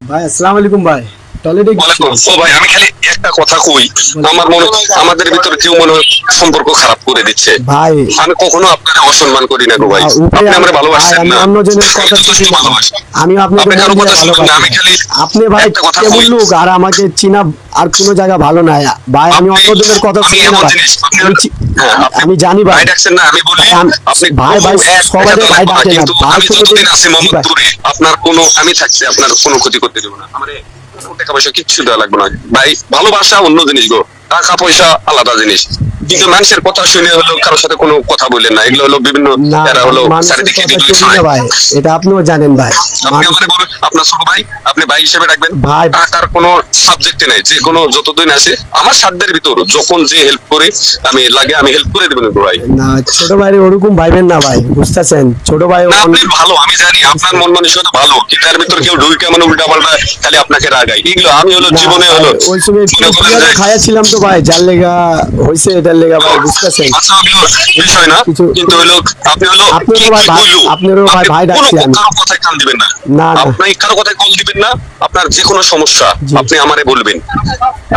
ভাই আসসালামু আলাইকুম ভাই। টয়লেটে ওয়ালাইকুম। গেছিলাম। ও ভাই, আমি খালি একটা কথা কই, আমার মনে আমাদের ভিতরে কেউ মনে হয় সম্পর্ক খারাপ করে দিচ্ছে। ভাই আমি কখনো আপনাকে অসম্মান করি না গো ভাই। উপরে আপনি আমার ভাই ভালোবাসছেন আমি না, অন্যজনের আমি কথা যথেষ্ট শুনি না। ভালোবাসি। আমিও আপনাকে আপনি কারো মন দিয়ে কথা শুনবেন না, আমি ভালোবাসি। খালি আপনি ভাই একটা কথা কেমন কই। লোক আর আমাকে চিনা আর কোনো জায়গা ভালো নাই ভাই। আমি আপনি অন্যজনের কথা আমি শুনি না এমন ভাই। জিনিস আপনি আমি হ্যাঁ, আপনি আমি জানি ভাই। ভাই ডাকছেন না, আমি বলি আপনি ভাই ভাই সবাই দেখাতে ভাই লাগবো না, ডাকে না কিন্তু ভাই। আমি যতদিন আছি জি ভাই। মোহাম্মদপুরে আপনার কোনো আমি থাকছি আপনার কোনো ক্ষতি করতে দেবো না। আমার কোনো টাকা পয়সা কিচ্ছু দেওয়া লাগবে না ভাই। ভালোবাসা অন্য জিনিস গো, টাকা পয়সা আলাদা জিনিস। কিন্তু মানুষের কথা শুনে হলো কারোর সাথে কোনো কথা বললেন না, এগুলো হলো বিভিন্ন না এরা হলো মানুষের চারিদিকে কথা বিদ্যুৎ শুনি না ছড়ায়। ভাই, এটা আপনিও জানেন ভাই। আপনি আমারে বলুন আপনার ছোট ভাই, আপনি ভাই হিসেবে রাখবেন। ভাই টাকার কোনো সাবজেক্টে নাই, যে কোনো যতদিন আসে আমার সাধ্যের ভিতর যখন যে হেল্প করে আমি লাগে আমি হেল্প করে দেবেন ভাই। না ছোট ভাই ওরকম ভাইবেন না ভাই, বুঝতেছেন? ছোট ভাই না আপনি ভালো, আমি জানি আপনার মন মানসিকতা ভালো, কিন্তু এর ভিতর কেউ ঢুকে মানে উল্টা পাল্টা খালি আপনাকে রাগায়, এগুলো আমি হলো না জীবনে ভাই, হলো ওই সময় মনে করেন যে খাইয়াছিলাম তো ভাই, যার লেগা হয়েছে এটার লেগা ভাই, বুঝতেছেন? আচ্ছা ওগুলো বিষয় না, কিছু কিন্তু হলো আপনি হলো আপনারও কি ভাই কি বললো, আপনারও ভাই আপনি ভাই কোনো ডাকছি আমি। কারো কথায় কান দিবেন না। না না আপনি কারো কথায় কল দিবেন না। আপনার যে কোনো সমস্যা জি। আপনি আমারে বলবেন,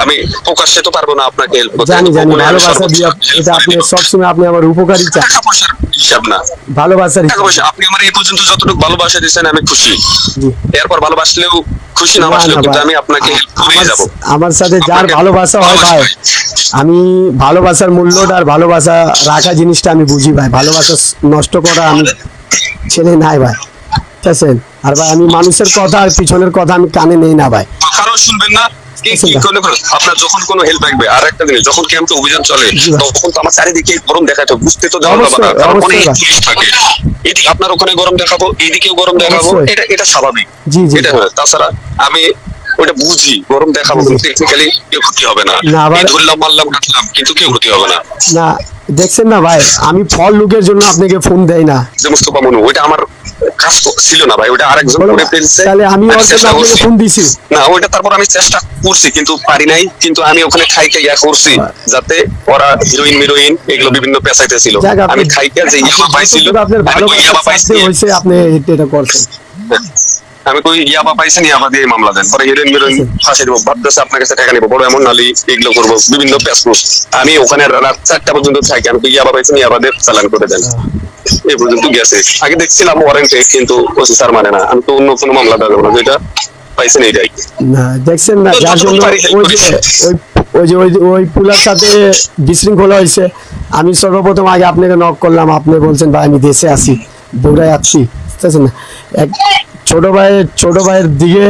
আমি প্রকাশ্যে তো পারবো না আপনাকে হেল্প করতে। জানি জানি, গোপনে আমি ভালোবাসা সর্বোচ্চ দিয়ে help এটা করে আপনি দিব। সবসময় আপনি আমার উপকারী চান, টাকা পয়সার হিসাব না, ভালোবাসার টাকা পয়সা আপনি আমার এই পর্যন্ত যতটুকু ভালোবাসা দিয়েছেন আমি খুশি। জি। এরপর ভালোবাসলেও খুশি, না না বাসলেও না কিন্তু ভাই, আমি আপনাকে হেল্প করে যাব। আমার সাথে যার আপনাকে ভালোবাসা হয় ভাই, আমি ভালোবাসার মূল্যটা আর ভালোবাসা রাখা জিনিসটা আমি বুঝি ভাই। ভালোবাসা নষ্ট করা আমি ছেলে নাই ভাই, ঠিক আছে? আর ভাই আমি মানুষের কথা আর পিছনের কথা আমি কানে নেই না ভাই। কারো শুনবেন না। আপনার যখন কোনো হেল্প লাগবে, আর একটা জিনিস, যখন ক্যাম্পে অভিযান চলে জি ভাই। তখন তো আমার চারিদিকে গরম দেখাতো, বুঝতে তো দেওয়া যাবে না, অবশ্যই, কারণ অবশ্যই অনেক ভাই। পুলিশ থাকে। এদিকে আপনার ওখানে গরম দেখাবো, এইদিকেও গরম দেখাবো, অবশ্যই। এটা এটা স্বাভাবিক। জি জি এটা হয়। তাছাড়া আমি ওটা বুঝি, গরম দেখাবো জি, জি। কিন্তু টেকনিক্যালি কেউ ক্ষতি হবে না। না, আবার- এই ধরলাম মারলাম কাটলাম কিন্তু কেউ ক্ষতি হবে না। না দেখছেন না ভাই, আমি ফল লুকের জন্য আপনাকে ফোন দেই না। যে মুস্তফা মনু, ওইটা আমার কাজ ছিল না ভাই, ওইটা আরেকজন বলো করে ভাই, ফেলছে। তাহলে আমি ওর জন্য চেষ্টা আপনাকে করছি। ফোন দিছি। না ওইটা তারপর আমি চেষ্টা করছি কিন্তু পারি নাই, কিন্তু আমি ওখানে খাইকে ইয়া করছি যাতে ওরা হিরোইন মিরোইন এগুলো বিভিন্ন পেশাইতে ছিল। যাক আপনি আমি খাইকে যে ইয়াবা পাইছিল, আপনার আমি কই ইয়াবা ভালোবাসার পাইছি, সাথে হয়েছে, আপনি এটা করছেন। আমি কই ইয়াবা পাইছেন, ইয়াবা দিয়ে মামলা দেন, পরে হিরোইন মিরোইন ফাঁসি দেবো, ভাবতেছে আপনার কাছে টাকা নিবো, বড় এমন নালি এগুলো করবো, বিভিন্ন পেশপুষ। আমি ওখানে রাত 4টা পর্যন্ত থাকি, আমি কই ইয়াবা পাইছেন, ইয়াবা দিয়ে চালান করে দেন। এই পর্যন্ত গেছে। আগে দেখছিলাম ওয়ারেন্টে, কিন্তু ওসি স্যার মানে না, আমি তো অন্য কোনো মামলা দেবো না, যেটা পাইছেন এইটাই। না দেখছেন না, তো যার যতটুকু জন্য পারি help ওই করেছি। যে ওই পুলার সাথে বিশৃঙ্খলা হয়েছে। আমি সর্বপ্রথম আগে আপনাকে নক করলাম, আপনি বলছেন ভাই আমি দেশে আছি, দৌড়ায় আসছি, বুঝতেছেন না? এক ছোট ভাইয়ের দিকে